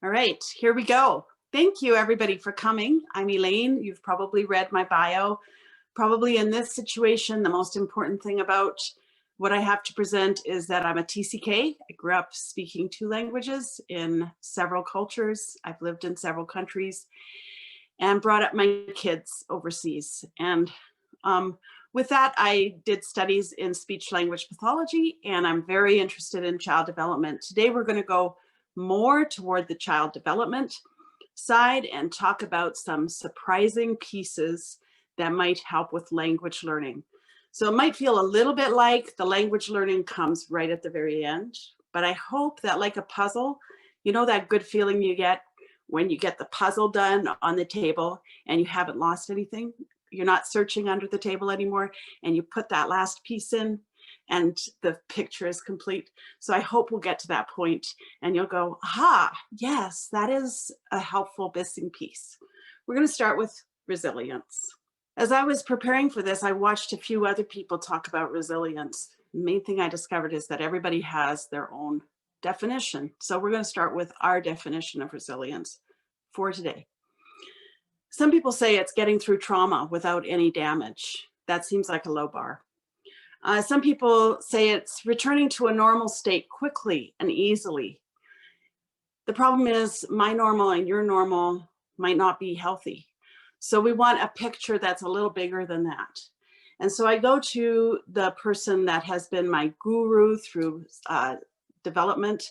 All right, here we go. Thank you everybody for coming. I'm Elaine. You've probably read my bio. Probably in this situation, the most important thing about what I have to present is that I'm a TCK. I grew up speaking 2 languages in several cultures. I've lived in several countries and brought up my kids overseas. And with that, I did studies in speech language pathology, and I'm very interested in child development. Today, we're going to go more toward the child development side and talk about some surprising pieces that might help with language learning. So it might feel a little bit like the language learning comes right at the very end, but I hope that, like a puzzle, you know that good feeling you get when you get the puzzle done on the table and you haven't lost anything? You're not searching under the table anymore, and you put that last piece in and the picture is complete. So I hope we'll get to that point and you'll go, aha, yes, that is a helpful missing piece. We're going to start with resilience. As I was preparing for this, I watched a few other people talk about resilience. The main thing I discovered is that everybody has their own definition. So we're going to start with our definition of resilience for today. Some people say it's getting through trauma without any damage. That seems like a low bar. Some people say it's returning to a normal state quickly and easily. The problem is my normal and your normal might not be healthy. So we want a picture that's a little bigger than that. And so I go to the person that has been my guru through development,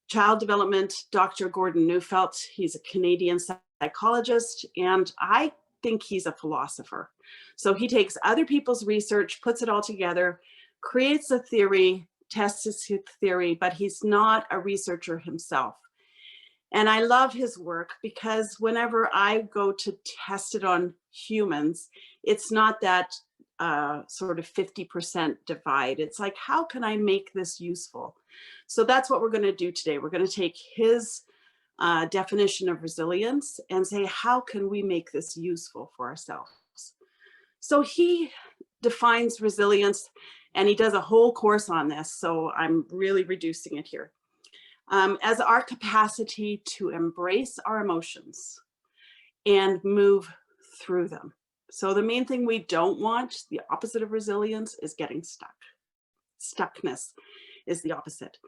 child development, Dr. Gordon Neufeld. He's a Canadian psychologist, and I think he's a philosopher. So he takes other people's research, puts it all together, creates a theory, tests his theory, but he's not a researcher himself. And I love his work because whenever I go to test it on humans, it's not that sort of 50% divide. It's like, how can I make this useful? So that's what we're going to do today. We're going to take his definition of resilience and say, how can we make this useful for ourselves? So he defines resilience, and he does a whole course on this. So I'm really reducing it here. As our capacity to embrace our emotions and move through them. So the main thing we don't want, the opposite of resilience, is getting stuck. Stuckness is the opposite.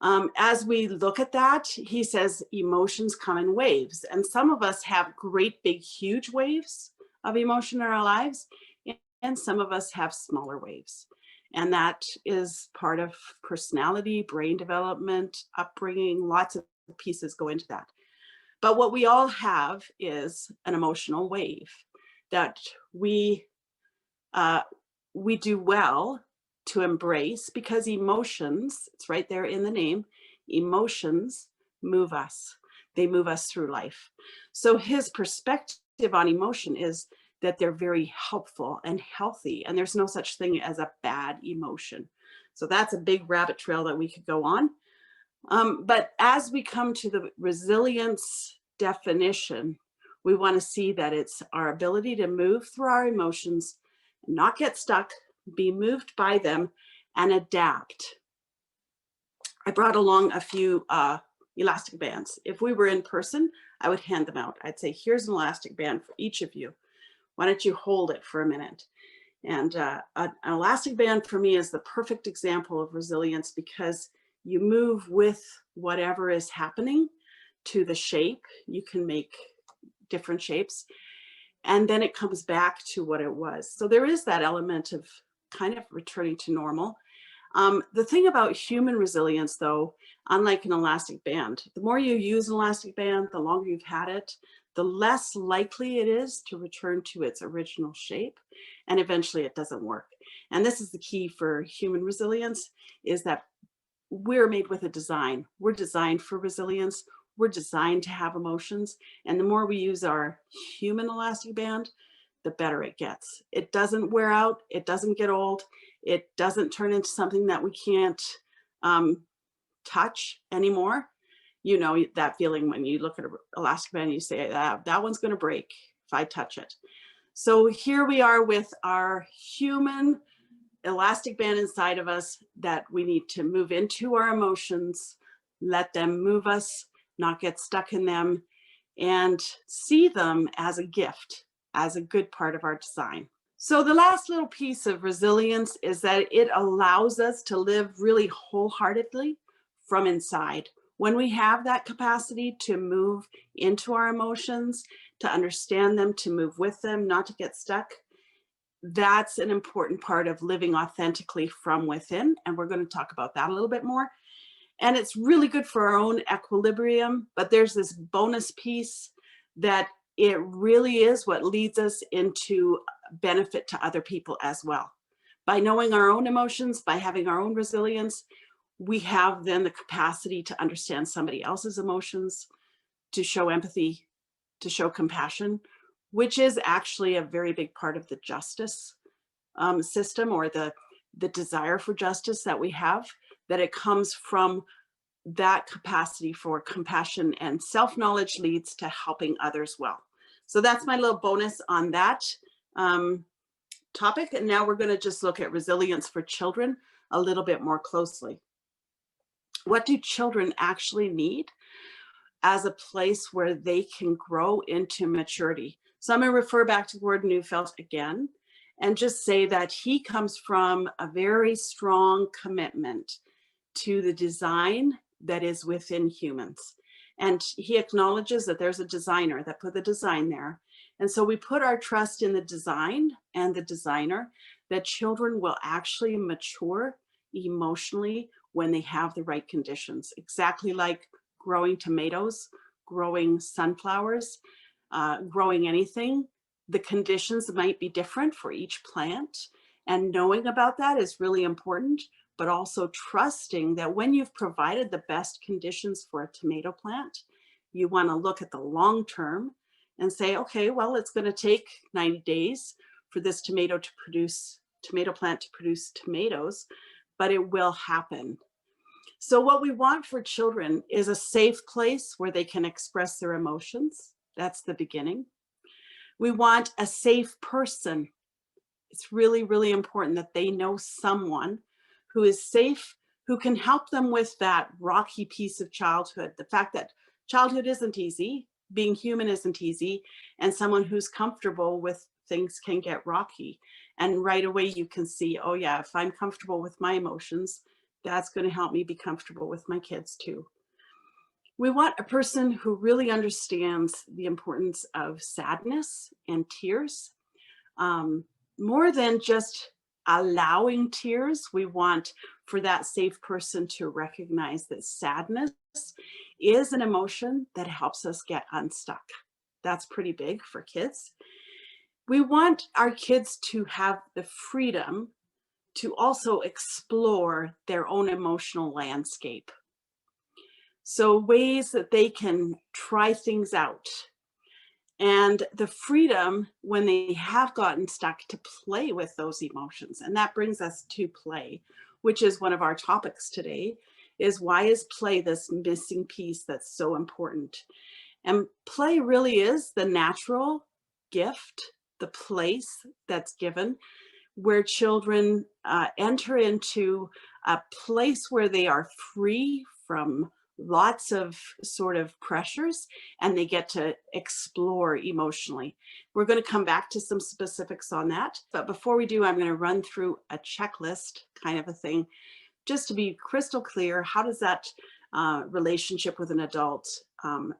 As we look at that, he says emotions come in waves, and some of us have great big huge waves of emotion in our lives, and some of us have smaller waves, and that is part of personality, brain development, upbringing. Lots of pieces go into that, but what we all have is an emotional wave that we do well to embrace, because emotions, it's right there in the name, emotions move us. They move us through life. So his perspective on emotion is that they're very helpful and healthy, and there's no such thing as a bad emotion. So that's a big rabbit trail that we could go on. But as we come to the resilience definition, we want to see that it's our ability to move through our emotions, not get stuck, be moved by them, and adapt. I brought along a few elastic bands. If we were in person, I would hand them out. I'd say, here's an elastic band for each of you. Why don't you hold it for a minute? And an elastic band for me is the perfect example of resilience, because you move with whatever is happening to the shape. You can make different shapes, and then it comes back to what it was. So there is that element of kind of returning to normal. The thing about human resilience, though, unlike an elastic band, the more you use an elastic band, the longer you've had it, the less likely it is to return to its original shape, and eventually it doesn't work. And this is the key for human resilience, is that we're made with a design. We're designed for resilience. We're designed to have emotions. And the more we use our human elastic band, the better it gets. It doesn't wear out. It doesn't get old. It doesn't turn into something that we can't touch anymore. You know that feeling when you look at an elastic band and you say, that one's going to break if I touch it. So here we are with our human elastic band inside of us that we need to move into our emotions, let them move us, not get stuck in them, and see them as a gift, as a good part of our design. So the last little piece of resilience is that it allows us to live really wholeheartedly from inside. When we have that capacity to move into our emotions, to understand them, to move with them, not to get stuck, that's an important part of living authentically from within. And we're going to talk about that a little bit more. And it's really good for our own equilibrium, but there's this bonus piece that it really is what leads us into benefit to other people as well. By knowing our own emotions, by having our own resilience, we have then the capacity to understand somebody else's emotions, to show empathy, to show compassion, which is actually a very big part of the justice system, or the desire for justice that we have, that it comes from that capacity for compassion, and self-knowledge leads to helping others well. So that's my little bonus on that topic. And now we're going to just look at resilience for children a little bit more closely. What do children actually need as a place where they can grow into maturity? So I'm going to refer back to Gordon Neufeld again and just say that he comes from a very strong commitment to the design that is within humans. And he acknowledges that there's a designer that put the design there. And so we put our trust in the design and the designer, that children will actually mature emotionally when they have the right conditions, exactly like growing tomatoes, growing sunflowers, growing anything. The conditions might be different for each plant, and knowing about that is really important, but also trusting that when you've provided the best conditions for a tomato plant, you want to look at the long term and say, okay, well, it's going to take 90 days for this tomato plant to produce tomatoes, but it will happen. So what we want for children is a safe place where they can express their emotions. That's the beginning. We want a safe person. It's really, really important that they know someone who is safe, who can help them with that rocky piece of childhood. The fact that childhood isn't easy, being human isn't easy, and someone who's comfortable with things can get rocky. And right away you can see, oh yeah, if I'm comfortable with my emotions, that's going to help me be comfortable with my kids too. We want a person who really understands the importance of sadness and tears. More than just allowing tears, we want for that safe person to recognize that sadness is an emotion that helps us get unstuck. That's pretty big for kids. We want our kids to have the freedom to also explore their own emotional landscape. So ways that they can try things out, and the freedom when they have gotten stuck to play with those emotions. And that brings us to play, which is one of our topics today, is why is play this missing piece that's so important? And play really is the natural gift, the place that's given, where children enter into a place where they are free from lots of sort of pressures, and they get to explore emotionally. We're going to come back to some specifics on that. But before we do, I'm going to run through a checklist kind of a thing, just to be crystal clear. How does that relationship with an adult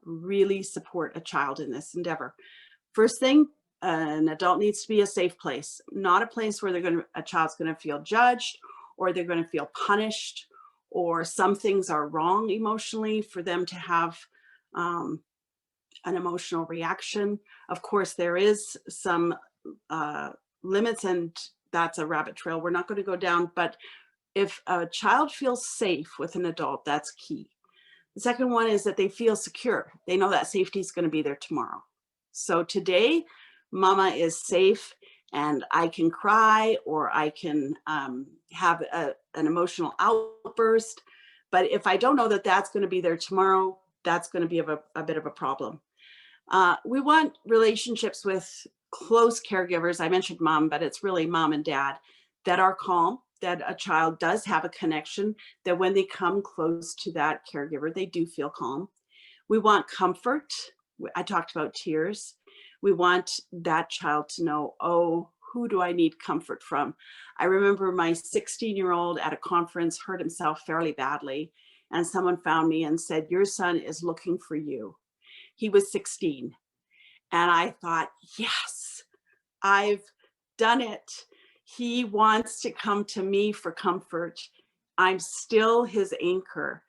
really support a child in this endeavor? First thing, an adult needs to be a safe place, not a place where a child's going to feel judged, or they're going to feel punished, or some things are wrong emotionally for them to have an emotional reaction. Of course, there is some limits, and that's a rabbit trail we're not going to go down. But if a child feels safe with an adult, that's key. The second one is that they feel secure. They know that safety is going to be there tomorrow. So today, mama is safe, and I can cry, or I can have an emotional outburst. But if I don't know that that's going to be there tomorrow, that's going to be a bit of a problem. We want relationships with close caregivers. I mentioned mom, but it's really mom and dad that are calm, that a child does have a connection, that when they come close to that caregiver, they do feel calm. We want comfort. I talked about tears. We want that child to know, oh, who do I need comfort from? I remember my 16-year-old at a conference hurt himself fairly badly, and someone found me and said, your son is looking for you. He was 16. And I thought, yes, I've done it. He wants to come to me for comfort. I'm still his anchor.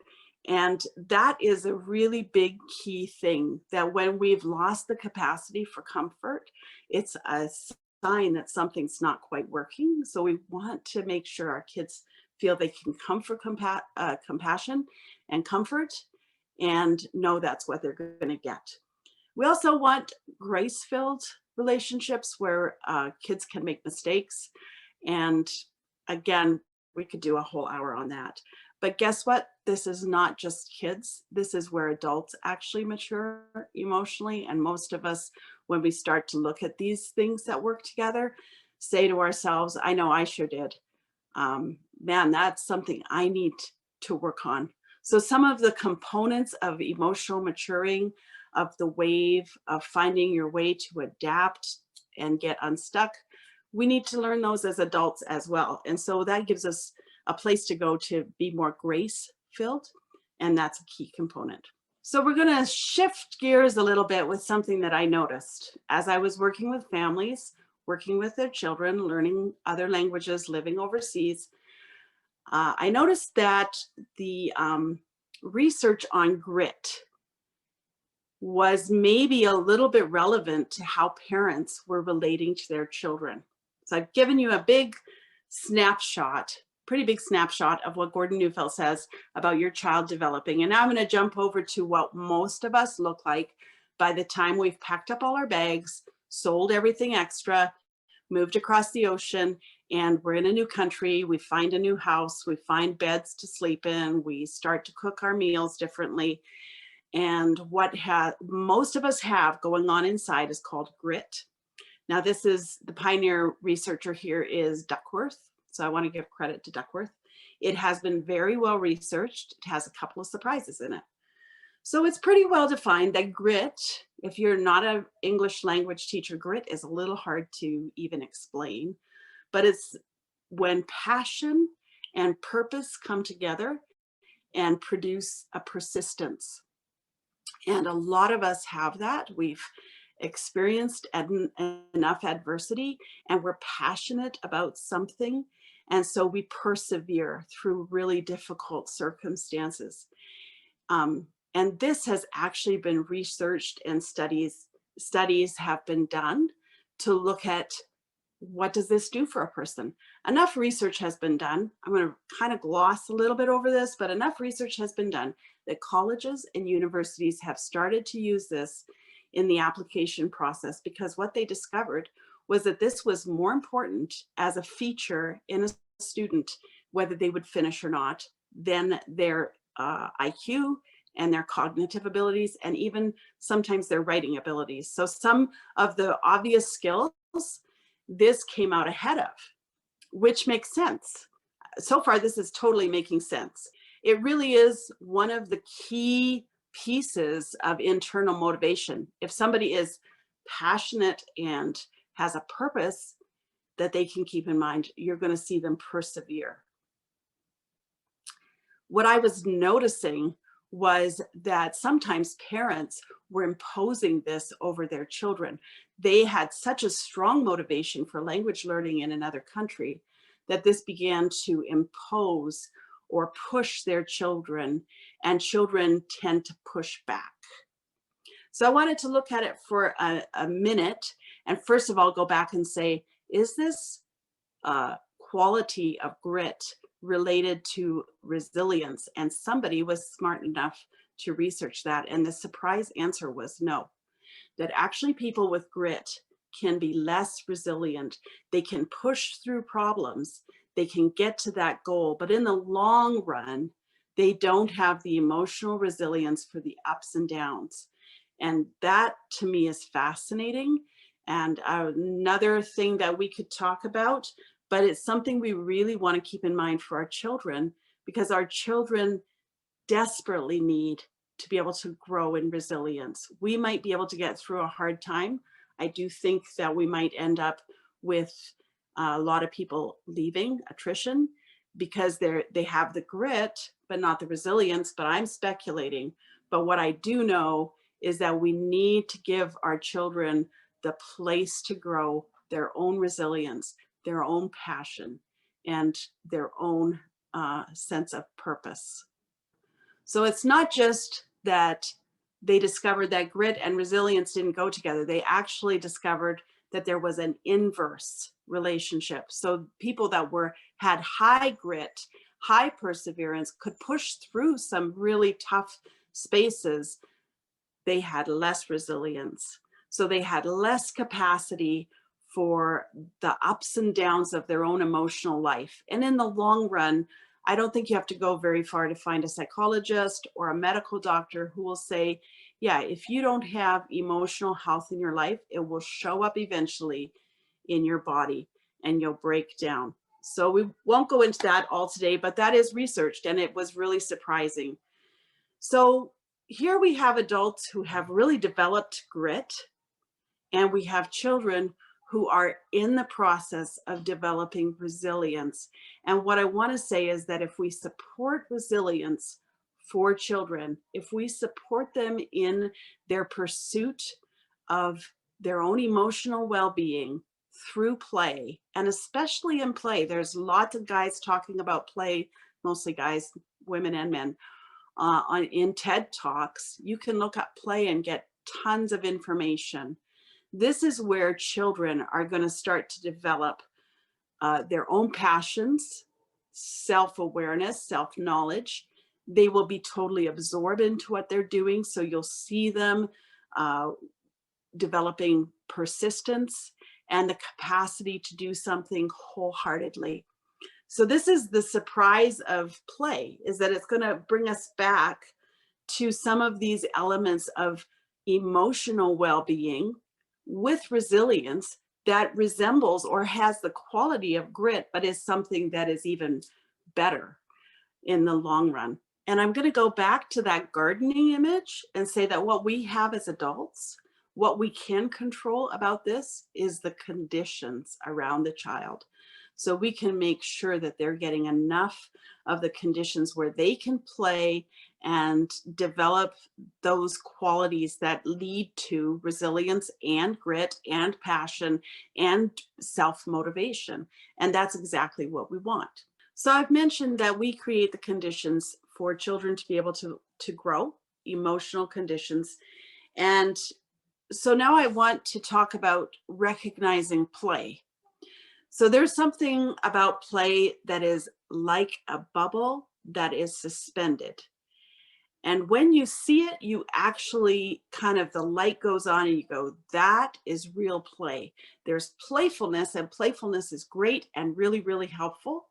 And that is a really big key thing, that when we've lost the capacity for comfort, it's a sign that something's not quite working. So we want to make sure our kids feel they can come for compassion and comfort, and know that's what they're going to get. We also want grace-filled relationships where kids can make mistakes. And again, we could do a whole hour on that. But guess what? This is not just kids. This is where adults actually mature emotionally. And most of us, when we start to look at these things that work together, say to ourselves, I know I sure did. Man, that's something I need to work on. So some of the components of emotional maturing, of the wave, of finding your way to adapt and get unstuck, we need to learn those as adults as well. And so that gives us a place to go to be more grace-filled, and that's a key component. So we're going to shift gears a little bit with something that I noticed as I was working with families, working with their children, learning other languages, living overseas. I noticed that the research on grit was maybe a little bit relevant to how parents were relating to their children. So I've given you a big snapshot, pretty big snapshot of what Gordon Neufeld says about your child developing. And now I'm going to jump over to what most of us look like by the time we've packed up all our bags, sold everything extra, moved across the ocean, and we're in a new country. We find a new house, we find beds to sleep in, we start to cook our meals differently. And what most of us have going on inside is called grit. Now, this is the pioneer researcher here is Duckworth. So I want to give credit to Duckworth. It has been very well researched. It has a couple of surprises in it. So it's pretty well defined that grit, if you're not an English language teacher, grit is a little hard to even explain, but it's when passion and purpose come together and produce a persistence. And a lot of us have that. We've experienced enough adversity and we're passionate about something. And so we persevere through really difficult circumstances. And this has actually been researched, and studies have been done to look at what does this do for a person. Enough research has been done. I'm going to kind of gloss a little bit over this, but enough research has been done that colleges and universities have started to use this in the application process, because what they discovered was that this was more important as a feature in a student, whether they would finish or not, than their IQ and their cognitive abilities, and even sometimes their writing abilities. So some of the obvious skills, this came out ahead of, which makes sense. So far, this is totally making sense. It really is one of the key pieces of internal motivation. If somebody is passionate and has a purpose that they can keep in mind, you're going to see them persevere. What I was noticing was that sometimes parents were imposing this over their children. They had such a strong motivation for language learning in another country that this began to impose or push their children, and children tend to push back. So I wanted to look at it for a minute, and first of all, go back and say, is this quality of grit related to resilience? And somebody was smart enough to research that, and the surprise answer was no, that actually people with grit can be less resilient. They can push through problems, they can get to that goal, but in the long run, they don't have the emotional resilience for the ups and downs. And that to me is fascinating. And another thing that we could talk about, but it's something we really want to keep in mind for our children, because our children desperately need to be able to grow in resilience. We might be able to get through a hard time. I do think that we might end up with a lot of people leaving, attrition, because they have the grit, but not the resilience. But I'm speculating. But what I do know is that we need to give our children the place to grow their own resilience, their own passion, and their own sense of purpose. So it's not just that they discovered that grit and resilience didn't go together. They actually discovered that there was an inverse relationship. So people that had high grit, high perseverance, could push through some really tough spaces. They had less resilience. So they had less capacity for the ups and downs of their own emotional life. And in the long run, I don't think you have to go very far to find a psychologist or a medical doctor who will say, yeah, if you don't have emotional health in your life, it will show up eventually in your body and you'll break down. So we won't go into that all today, but that is researched and it was really surprising. So here we have adults who have really developed grit, and we have children who are in the process of developing resilience. And what I want to say is that if we support resilience for children, if we support them in their pursuit of their own emotional well-being through play, and especially in play, there's lots of guys talking about play, mostly guys, women and men, in TED Talks. You can look up play and get tons of information. This is where children are going to start to develop their own passions, self-awareness, self-knowledge. They will be totally absorbed into what they're doing. So you'll see them developing persistence and the capacity to do something wholeheartedly. So this is the surprise of play, is that it's going to bring us back to some of these elements of emotional well-being with resilience that resembles or has the quality of grit, but is something that is even better in the long run. And I'm going to go back to that gardening image and say that what we have as adults, what we can control about this is the conditions around the child. So we can make sure that they're getting enough of the conditions where they can play and develop those qualities that lead to resilience and grit and passion and self-motivation. And that's exactly what we want. So I've mentioned that we create the conditions for children to be able to grow, emotional conditions. And so now I want to talk about recognizing play. So there's something about play that is like a bubble that is suspended. And when you see it, you actually kind of, the light goes on and you go, that is real play. There's playfulness, and playfulness is great and really, really helpful.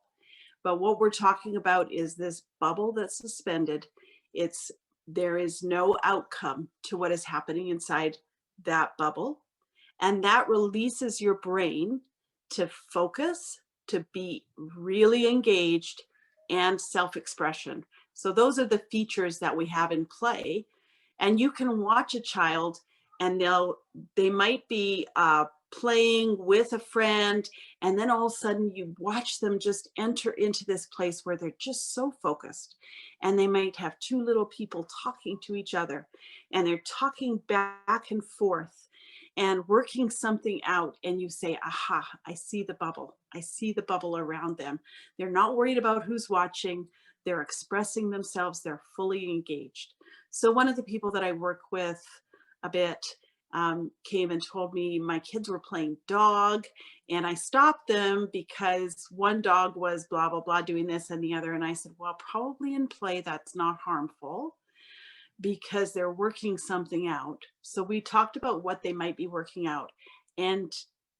But what we're talking about is this bubble that's suspended. There is no outcome to what is happening inside that bubble. And that releases your brain to focus, to be really engaged, and self-expression. So those are the features that we have in play. And you can watch a child and they might be playing with a friend, and then all of a sudden you watch them just enter into this place where they're just so focused, and they might have two little people talking to each other, and they're talking back and forth and working something out, and you say, aha, I see the bubble. I see the bubble around them. They're not worried about who's watching. They're expressing themselves. They're fully engaged. So one of the people that I work with a bit came and told me my kids were playing dog, and I stopped them because one dog was blah, blah, blah, doing this and the other. And I said, well, probably in play, that's not harmful, because they're working something out. So we talked about what they might be working out. And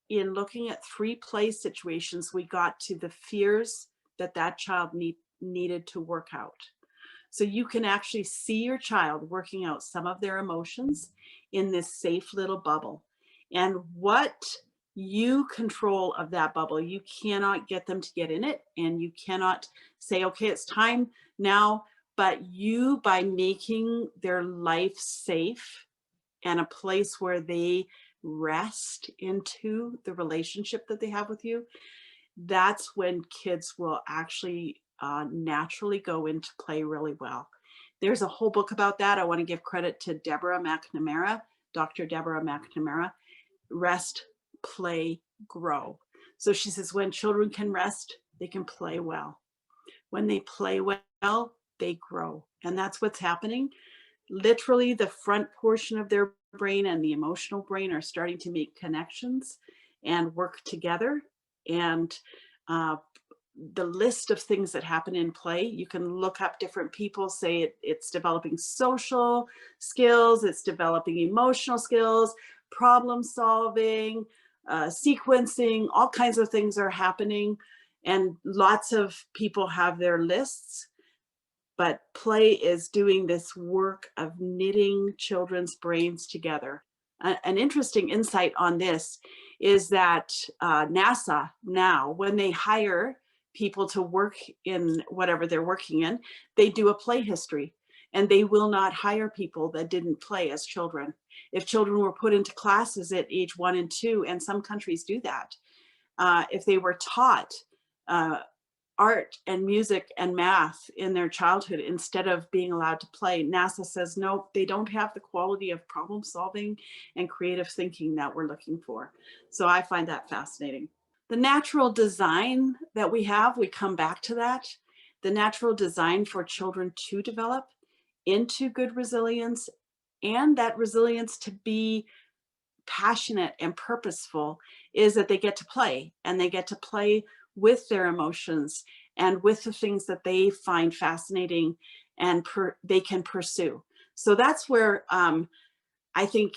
in looking at 3 play situations, we got to the fears that child needed to work out. So you can actually see your child working out some of their emotions in this safe little bubble. And what you control of that bubble, you cannot get them to get in it. And you cannot say, okay, it's time now. but you, by making their life safe and a place where they rest into the relationship that they have with you, that's when kids will actually naturally go into play really well. There's a whole book about that. I want to give credit to Deborah McNamara, Dr. Deborah McNamara, Rest, Play, Grow. So she says when children can rest, they can play well. When they play well, they grow. And that's what's happening. Literally, the front portion of their brain and the emotional brain are starting to make connections and work together. And uh, the list of things that happen in play, you can look up different people, say it's developing social skills, it's developing emotional skills, problem solving, sequencing, all kinds of things are happening. And lots of people have their lists, but play is doing this work of knitting children's brains together. An interesting insight on this is that NASA now, when they hire people to work in whatever they're working in, they do a play history, and they will not hire people that didn't play as children. If children were put into classes at age 1 and 2, and some countries do that, if they were taught art and music and math in their childhood instead of being allowed to play, NASA says, no, they don't have the quality of problem solving and creative thinking that we're looking for. So I find that fascinating. The natural design that we have, we come back to that. The natural design for children to develop into good resilience, and that resilience to be passionate and purposeful, is that they get to play, and they get to play with their emotions and with the things that they find fascinating and they can pursue. So that's where I think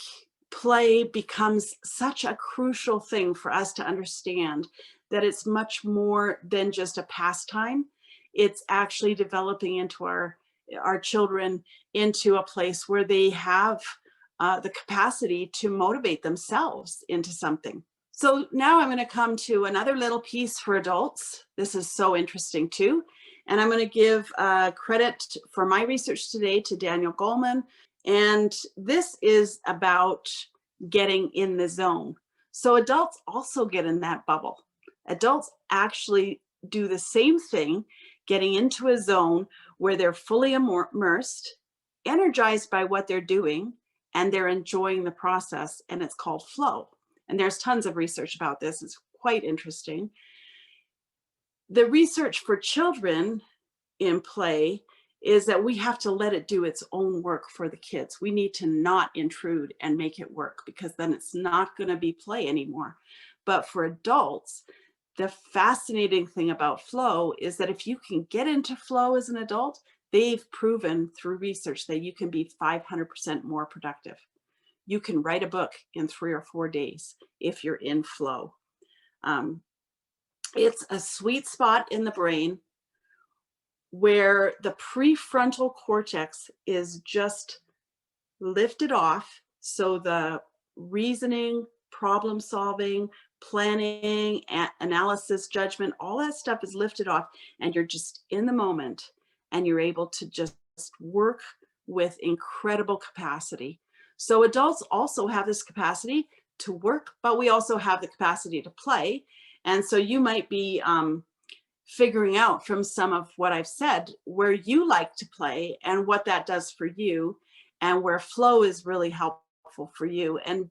play becomes such a crucial thing for us to understand, that it's much more than just a pastime. It's actually developing into our children into a place where they have the capacity to motivate themselves into something. So now I'm going to come to another little piece for adults. This is so interesting too. And I'm going to give credit for my research today to Daniel Goleman. And this is about getting in the zone. So adults also get in that bubble. Adults actually do the same thing, getting into a zone where they're fully immersed, energized by what they're doing, and they're enjoying the process, and it's called flow. And there's tons of research about this. It's quite interesting. The research for children in play is that we have to let it do its own work for the kids. We need to not intrude and make it work, because then it's not going to be play anymore. But for adults, the fascinating thing about flow is that if you can get into flow as an adult, they've proven through research that you can be 500% more productive. You can write a book in 3 or 4 days if you're in flow. It's a sweet spot in the brain where the prefrontal cortex is just lifted off. So the reasoning, problem solving, planning, analysis, judgment, all that stuff is lifted off, and you're just in the moment, and you're able to just work with incredible capacity. So adults also have this capacity to work, but we also have the capacity to play. And so you might be figuring out from some of what I've said where you like to play and what that does for you, and where flow is really helpful for you. And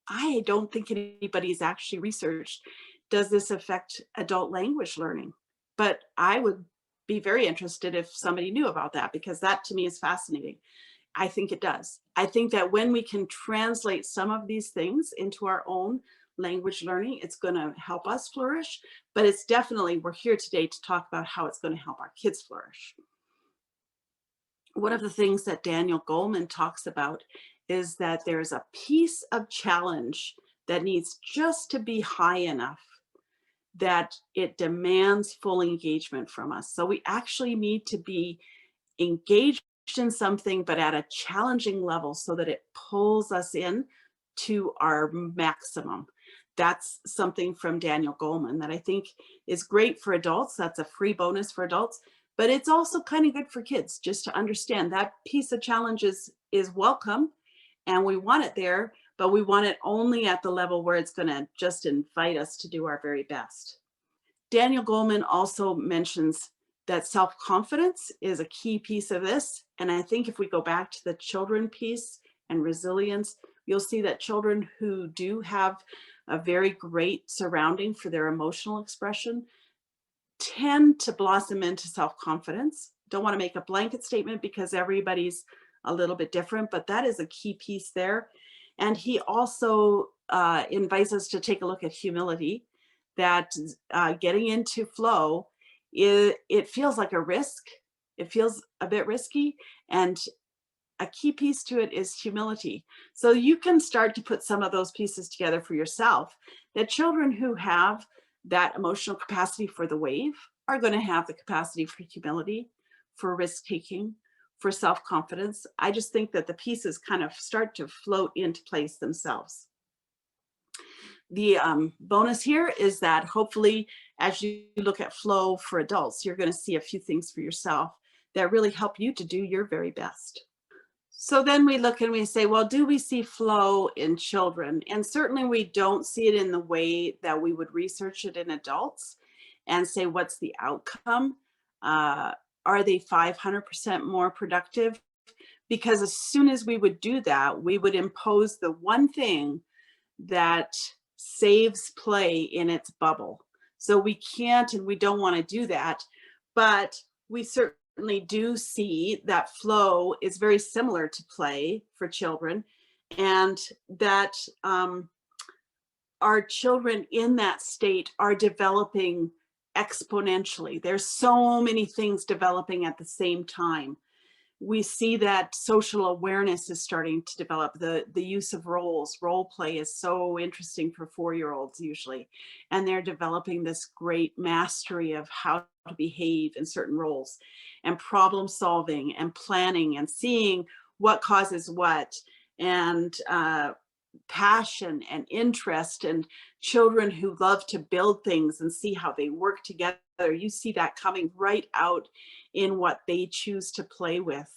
I don't think anybody's actually researched, does this affect adult language learning? But I would be very interested if somebody knew about that, because that to me is fascinating. I think it does. I think that when we can translate some of these things into our own language learning, it's going to help us flourish. But it's definitely, we're here today to talk about how it's going to help our kids flourish. One of the things that Daniel Goleman talks about is that there's a piece of challenge that needs just to be high enough that it demands full engagement from us. So we actually need to be engaged in something, but at a challenging level, so that it pulls us in to our maximum. That's something from Daniel Goleman that I think is great for adults. That's a free bonus for adults. but it's also kind of good for kids just to understand that piece of challenges is welcome and we want it there, but we want it only at the level where it's going to just invite us to do our very best. Daniel Goleman also mentions that self-confidence is a key piece of this. And I think if we go back to the children piece and resilience, you'll see that children who do have a very great surrounding for their emotional expression tend to blossom into self-confidence. Don't want to make a blanket statement because everybody's a little bit different, but that is a key piece there. And he also invites us to take a look at humility, that getting into flow, it feels like a risk. It feels a bit risky. And a key piece to it is humility. So you can start to put some of those pieces together for yourself, that children who have that emotional capacity for the wave are going to have the capacity for humility, for risk taking, for self-confidence. I just think that the pieces kind of start to float into place themselves. The bonus here is that hopefully as you look at flow for adults, you're going to see a few things for yourself that really help you to do your very best. So then we look and we say, well, do we see flow in children? And certainly we don't see it in the way that we would research it in adults and say, what's the outcome? Are they 500% more productive? Because as soon as we would do that, we would impose the one thing that saves play in its bubble. So we can't and we don't want to do that, but we certainly do see that flow is very similar to play for children, and that our children in that state are developing exponentially. There's so many things developing at the same time. We see that social awareness is starting to develop. The use of roles, role play is so interesting for 4-year-olds usually. And they're developing this great mastery of how to behave in certain roles, and problem solving and planning and seeing what causes what, and passion and interest, and children who love to build things and see how they work together. You see that coming right out in what they choose to play with.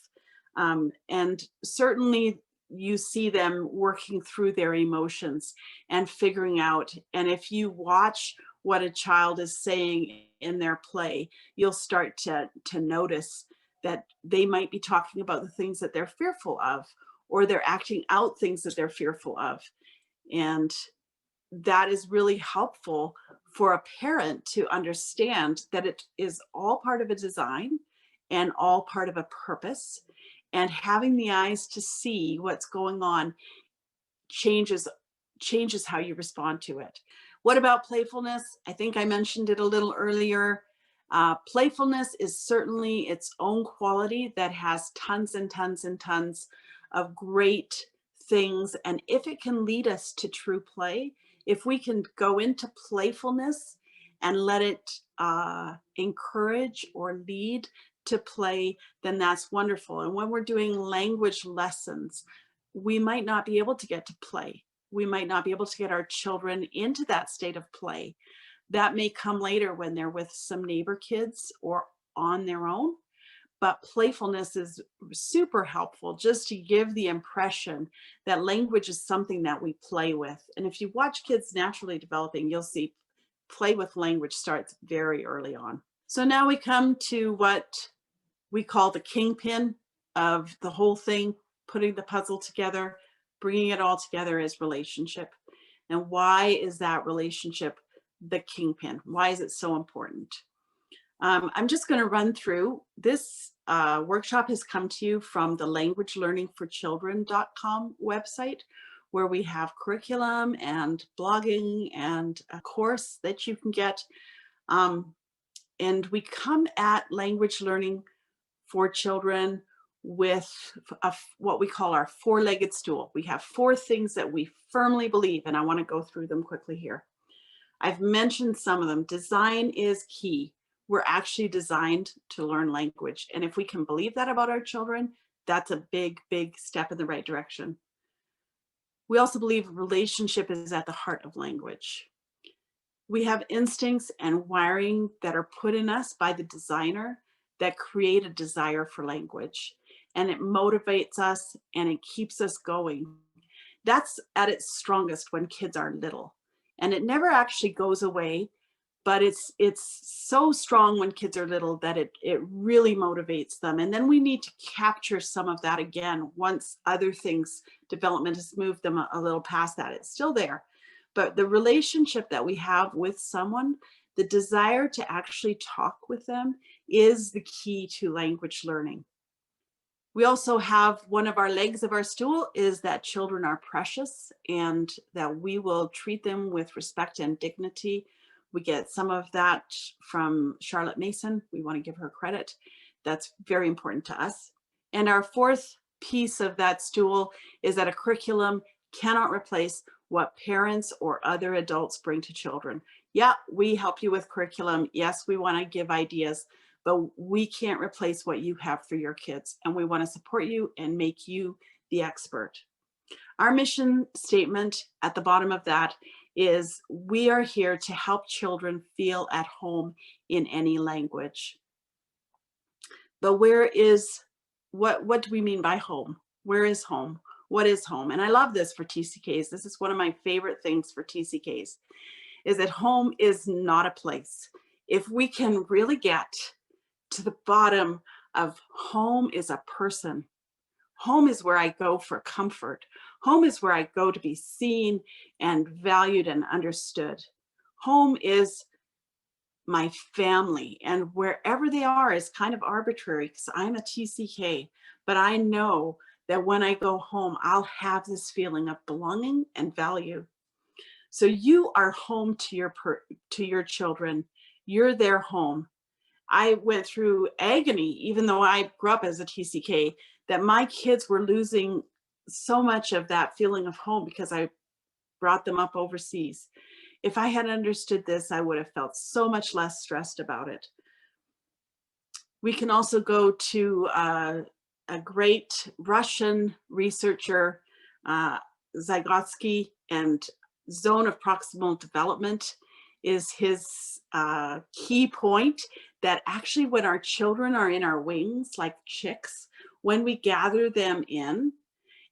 And certainly you see them working through their emotions and figuring out. And if you watch what a child is saying in their play, you'll start to notice that they might be talking about the things that they're fearful of, or they're acting out things that they're fearful of. And that is really helpful for a parent to understand that it is all part of a design and all part of a purpose. And having the eyes to see what's going on changes how you respond to it. What about playfulness? I think I mentioned it a little earlier. Playfulness is certainly its own quality that has tons and tons and tons of great things. And if it can lead us to true play, if we can go into playfulness and let it encourage or lead to play, then that's wonderful. And when we're doing language lessons, we might not be able to get to play. We might not be able to get our children into that state of play. That may come later when they're with some neighbor kids or on their own. But playfulness is super helpful, just to give the impression that language is something that we play with. And if you watch kids naturally developing, you'll see play with language starts very early on. So now we come to what we call the kingpin of the whole thing, putting the puzzle together, bringing it all together as relationship. And why is that relationship the kingpin? Why is it so important? I'm just going to run through this. Workshop has come to you from the languagelearningforchildren.com website, where we have curriculum and blogging and a course that you can get. And we come at language learning for children with what we call our 4-legged stool. We have 4 things that we firmly believe, and I want to go through them quickly here. I've mentioned some of them. Design is key. We're actually designed to learn language. And if we can believe that about our children, that's a big, big step in the right direction. We also believe relationship is at the heart of language. We have instincts and wiring that are put in us by the designer that create a desire for language, and it motivates us and it keeps us going. That's at its strongest when kids are little, and it never actually goes away, but it's so strong when kids are little that it really motivates them. And then we need to capture some of that again once other things, development has moved them a little past that. It's still there, but the relationship that we have with someone, the desire to actually talk with them, is the key to language learning. We also have one of our legs of our stool is that children are precious and that we will treat them with respect and dignity. We get some of that from Charlotte Mason. We want to give her credit. That's very important to us. And our fourth piece of that stool is that a curriculum cannot replace what parents or other adults bring to children. Yeah, we help you with curriculum. Yes, we want to give ideas, but we can't replace what you have for your kids. And we want to support you and make you the expert. Our mission statement at the bottom of that is we are here to help children feel at home in any language. But what do we mean by home? Where is home? What is home? And I love this for TCKs. This is one of my favorite things for TCKs, is that home is not a place. If we can really get to the bottom of home is a person. Home is where I go for comfort. Home is where I go to be seen and valued and understood. Home is my family, and wherever they are is kind of arbitrary because I'm a TCK, but I know that when I go home, I'll have this feeling of belonging and value. So you are home to your children. You're their home. I went through agony, even though I grew up as a TCK, that my kids were losing so much of that feeling of home because I brought them up overseas. If I had understood this, I would have felt so much less stressed about it. We can also go to a great Russian researcher, Vygotsky, and zone of proximal development is his key point, that actually when our children are in our wings like chicks, when we gather them in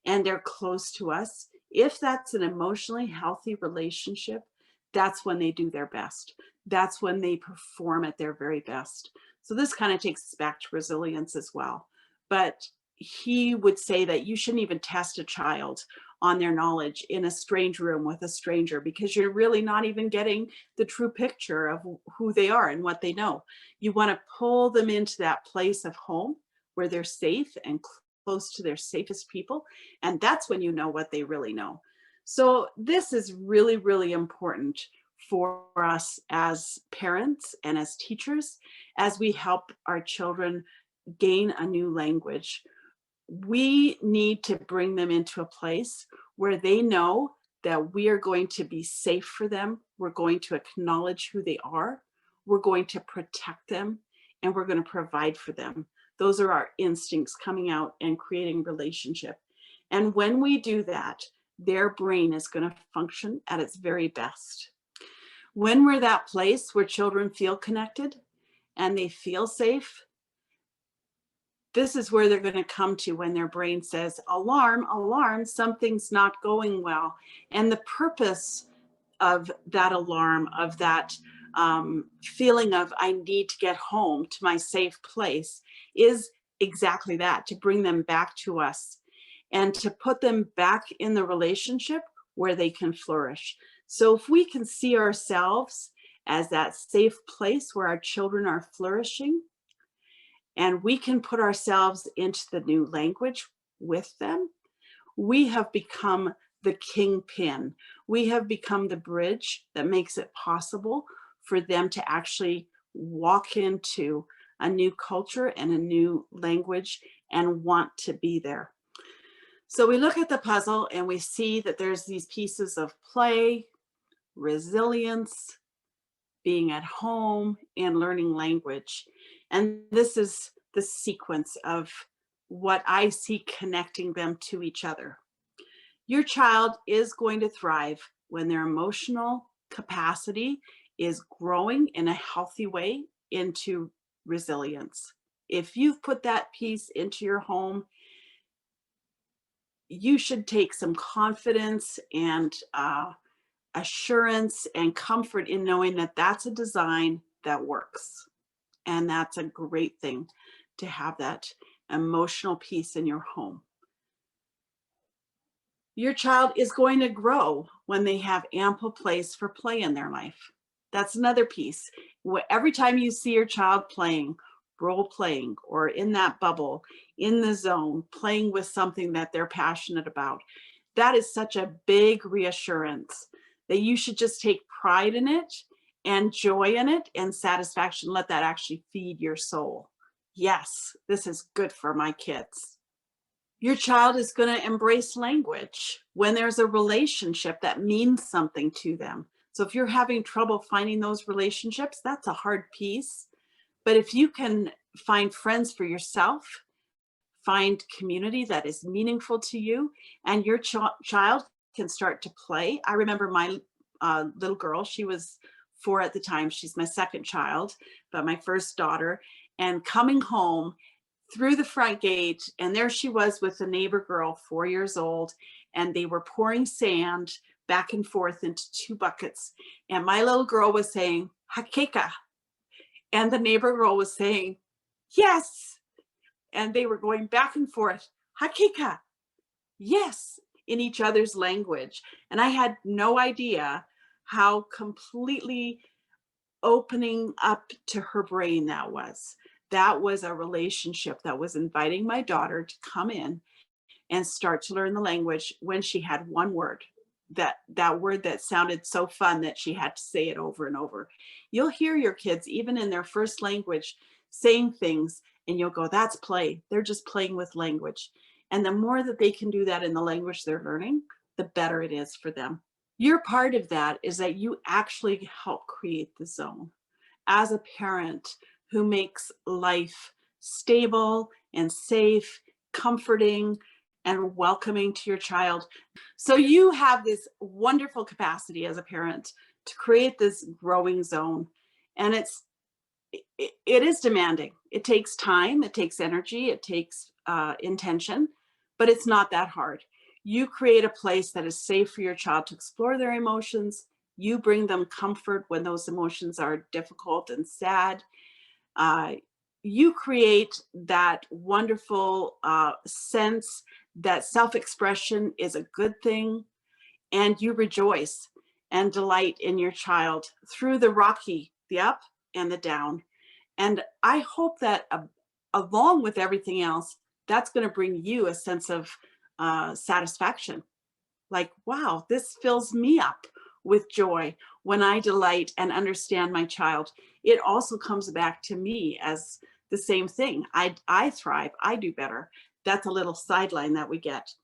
and they're close to us, if that's an emotionally healthy relationship, that's when they do their best. That's when they perform at their very best. So this kind of takes us back to resilience as well. But he would say that you shouldn't even test a child on their knowledge in a strange room with a stranger, because you're really not even getting the true picture of who they are and what they know. You want to pull them into that place of home where they're safe and close to their safest people. And that's when you know what they really know. So this is really, really important for us as parents and as teachers, as we help our children gain a new language. We need to bring them into a place where they know that we are going to be safe for them. We're going to acknowledge who they are. We're going to protect them, and we're going to provide for them. Those are our instincts coming out and creating relationship. And when we do that, their brain is going to function at its very best. When we're that place where children feel connected and they feel safe, this is where they're going to come to when their brain says, alarm, alarm, something's not going well. And the purpose of that alarm, of that feeling of I need to get home to my safe place, is exactly that, to bring them back to us and to put them back in the relationship where they can flourish. So if we can see ourselves as that safe place where our children are flourishing, and we can put ourselves into the new language with them, we have become the kingpin. We have become the bridge that makes it possible for them to actually walk into a new culture and a new language and want to be there. So we look at the puzzle and we see that there's these pieces of play, resilience, being at home, and learning language. And this is the sequence of what I see connecting them to each other. Your child is going to thrive when their emotional capacity is growing in a healthy way into resilience. If you've put that piece into your home, you should take some confidence and assurance and comfort in knowing that that's a design that works. And that's a great thing to have that emotional piece in your home. Your child is going to grow when they have ample place for play in their life. That's another piece. Every time you see your child playing, role playing, or in that bubble, in the zone, playing with something that they're passionate about, that is such a big reassurance that you should just take pride in it and joy in it and satisfaction. Let that actually feed your soul. Yes, this is good for my kids. Your child is going to embrace language when there's a relationship that means something to them. So if you're having trouble finding those relationships, that's a hard piece. But if you can find friends for yourself, find community that is meaningful to you, and your child can start to play. I remember my little girl, she was 4 at the time. She's my second child, but my first daughter, and coming home through the front gate, and there she was with a neighbor girl, 4 years old, and they were pouring sand back and forth into 2 buckets. And my little girl was saying, "Hakeka." And the neighbor girl was saying, "Yes." And they were going back and forth, "Hakeka." Yes, in each other's language. And I had no idea how completely opening up to her brain that was. That was a relationship that was inviting my daughter to come in and start to learn the language when she had one word, that word that sounded so fun that she had to say it over and over. You'll hear your kids, even in their first language, saying things and you'll go, that's play. They're just playing with language. And the more that they can do that in the language they're learning, the better it is for them. Your part of that is that you actually help create the zone as a parent who makes life stable and safe, comforting, and welcoming to your child. So you have this wonderful capacity as a parent to create this growing zone. And it is demanding. It takes time, it takes energy, it takes intention, but it's not that hard. You create a place that is safe for your child to explore their emotions. You bring them comfort when those emotions are difficult and sad. You create that wonderful sense that self-expression is a good thing, and you rejoice and delight in your child through the rocky, the up and the down. And I hope that along with everything else, that's going to bring you a sense of satisfaction. Like, wow, this fills me up with joy when I delight and understand my child. It also comes back to me as the same thing. I thrive, I do better. That's a little sideline that we get.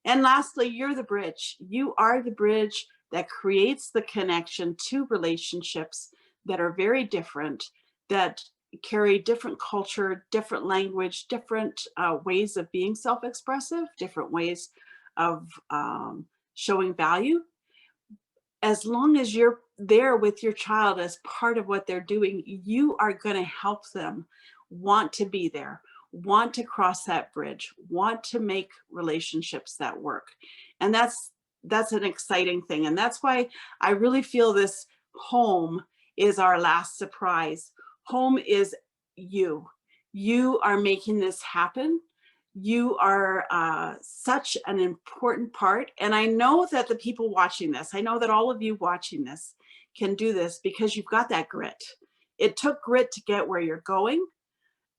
And lastly, you're the bridge. You are the bridge that creates the connection to relationships that are very different, that carry different culture, different language, different ways of being self-expressive, different ways of showing value. As long as you're there with your child as part of what they're doing, you are going to help them want to be there, want to cross that bridge, want to make relationships that work. And that's an exciting thing. And that's why I really feel this home is our last surprise. Home is you. You are making this happen. You are such an important part. And I know that the people watching this, I know that all of you watching this can do this because you've got that grit. It took grit to get where you're going.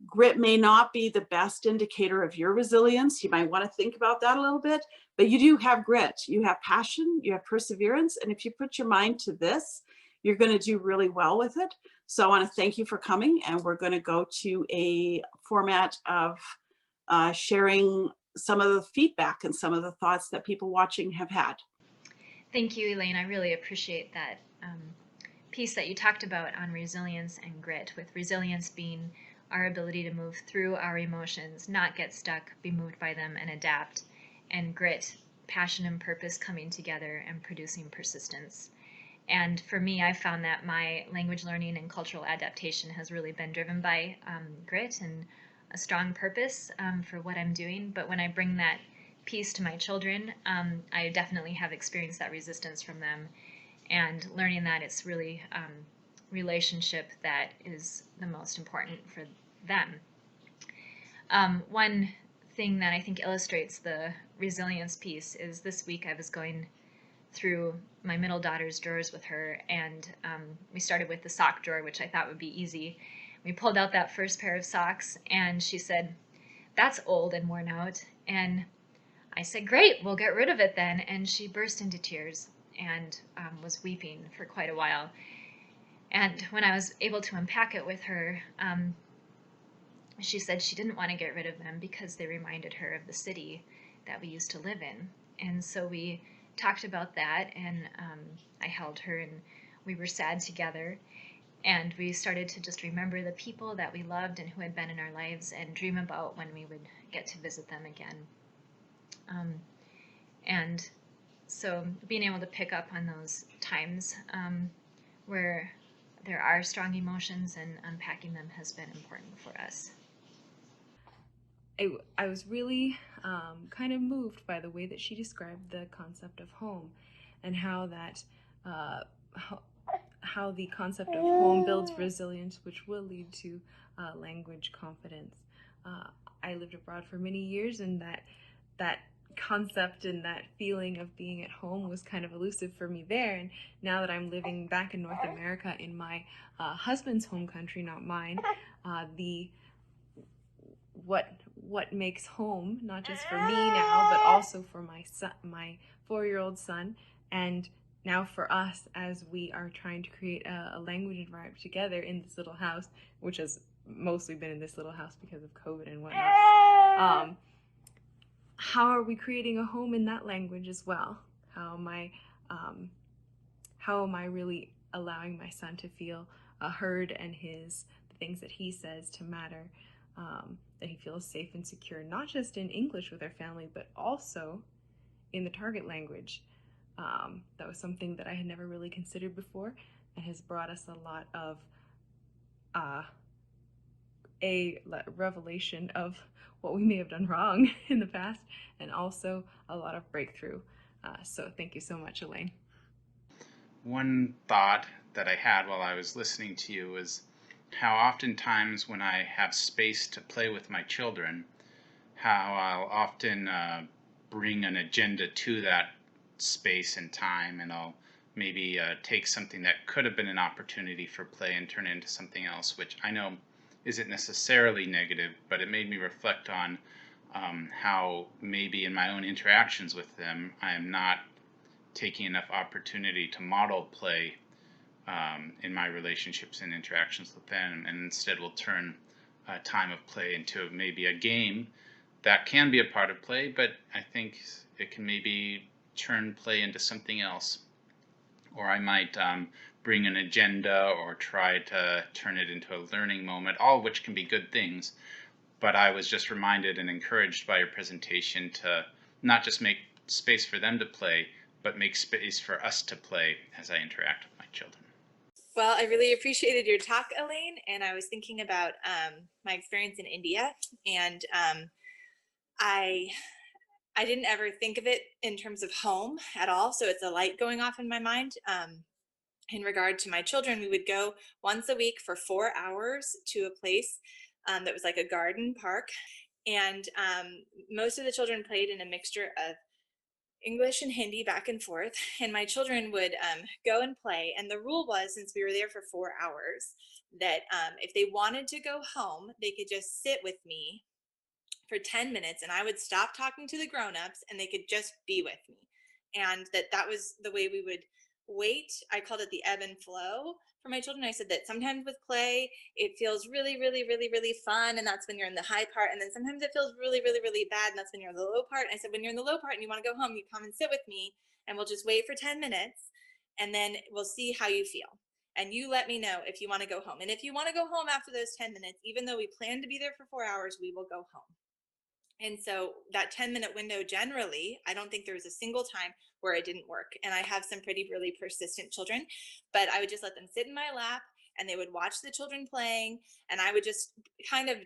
Grit may not be the best indicator of your resilience. You might want to think about that a little bit, but you do have grit. You have passion, you have perseverance. And if you put your mind to this, you're going to do really well with it. So I want to thank you for coming, and we're going to go to a format of sharing some of the feedback and some of the thoughts that people watching have had. Thank you, Elaine. I really appreciate that piece that you talked about on resilience and grit, with resilience being our ability to move through our emotions, not get stuck, be moved by them, and adapt, and grit, passion and purpose coming together and producing persistence. And for me, I found that my language learning and cultural adaptation has really been driven by grit and a strong purpose for what I'm doing. But when I bring that peace to my children, I definitely have experienced that resistance from them, and learning that it's really relationship that is the most important for them. One thing that I think illustrates the resilience piece is this week I was going through my middle daughter's drawers with her, and we started with the sock drawer, which I thought would be easy. We pulled out that first pair of socks, and she said, "That's old and worn out." And I said, "Great, we'll get rid of it then." And she burst into tears and was weeping for quite a while. And when I was able to unpack it with her, she said she didn't want to get rid of them because they reminded her of the city that we used to live in. And so we talked about that, and I held her, and we were sad together. And we started to just remember the people that we loved and who had been in our lives, and dream about when we would get to visit them again. And so being able to pick up on those times where there are strong emotions and unpacking them has been important for us. I was really kind of moved by the way that she described the concept of home, and how that how the concept of home builds resilience, which will lead to language confidence. I lived abroad for many years, and that concept and that feeling of being at home was kind of elusive for me there. And now that I'm living back in North America in my husband's home country, not mine, what makes home, not just for me now, but also for my son, my 4-year-old son, and now for us as we are trying to create a language environment together in this little house, which has mostly been in this little house because of COVID and whatnot. How are we creating a home in that language as well? How am I really allowing my son to feel heard, and the things that he says to matter? That he feels safe and secure, not just in English with our family, but also in the target language. That was something that I had never really considered before, and has brought us a lot of a revelation of what we may have done wrong in the past, and also a lot of breakthrough. So thank you so much, Elaine. One thought that I had while I was listening to you was how oftentimes when I have space to play with my children, how I'll often bring an agenda to that space and time, and I'll maybe take something that could have been an opportunity for play and turn it into something else, which I know isn't necessarily negative, but it made me reflect on how maybe in my own interactions with them, I am not taking enough opportunity to model play in my relationships and interactions with them, and instead will turn a time of play into maybe a game that can be a part of play, but I think it can maybe turn play into something else. Or I might bring an agenda or try to turn it into a learning moment, all of which can be good things. But I was just reminded and encouraged by your presentation to not just make space for them to play, but make space for us to play as I interact with my children. Well, I really appreciated your talk, Elaine, and I was thinking about my experience in India, and I didn't ever think of it in terms of home at all, so it's a light going off in my mind. In regard to my children, we would go once a week for 4 hours to a place that was like a garden park, and most of the children played in a mixture of English and Hindi back and forth, and my children would go and play. And the rule was, since we were there for 4 hours, that if they wanted to go home, they could just sit with me for 10 minutes, and I would stop talking to the grown-ups, and they could just be with me. And that was the way we would wait. I called it the ebb and flow for my children. I said that sometimes with play, it feels really, really, really, really fun, and that's when you're in the high part. And then sometimes it feels really, really, really bad, and that's when you're in the low part. And I said, when you're in the low part and you want to go home, you come and sit with me, and we'll just wait for 10 minutes, and then we'll see how you feel. And you let me know if you want to go home. And if you want to go home after those 10 minutes, even though we plan to be there for 4 hours, we will go home. And so that 10-minute window, generally, I don't think there was a single time where it didn't work. And I have some really persistent children, but I would just let them sit in my lap, and they would watch the children playing, and I would just kind of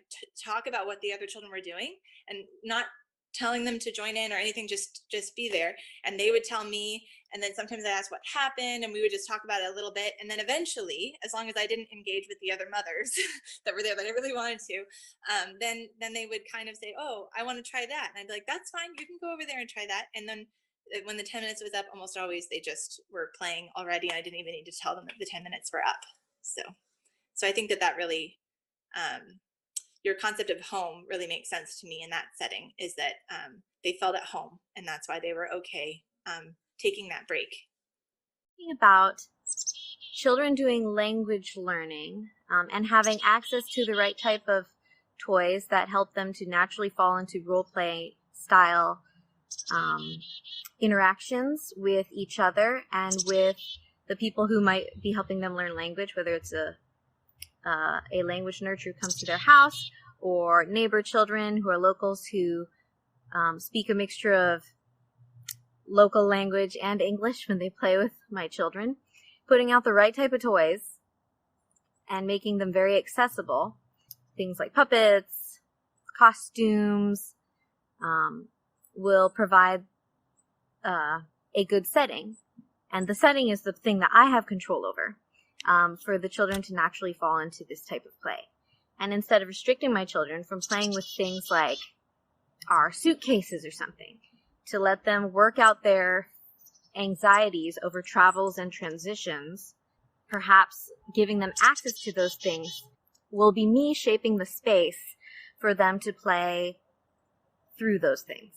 talk about what the other children were doing, and not telling them to join in or anything, just be there. And they would tell me, and then sometimes I asked what happened, and we would just talk about it a little bit. And then eventually, as long as I didn't engage with the other mothers that were there that I really wanted to, then they would kind of say, oh, I want to try that. And I'd be like, that's fine, you can go over there and try that. And then when the 10 minutes was up, almost always they just were playing already. I didn't even need to tell them that the 10 minutes were up. So I think that really, your concept of home really makes sense to me in that setting, is that they felt at home, and that's why they were okay taking that break. About children doing language learning and having access to the right type of toys that help them to naturally fall into role play style interactions with each other and with the people who might be helping them learn language, whether it's a language nurturer who comes to their house, or neighbor children who are locals who speak a mixture of local language and English when they play with my children. Putting out the right type of toys and making them very accessible. Things like puppets, costumes, will provide a good setting. And the setting is the thing that I have control over. For the children to naturally fall into this type of play. And instead of restricting my children from playing with things like our suitcases or something, to let them work out their anxieties over travels and transitions, perhaps giving them access to those things will be me shaping the space for them to play through those things.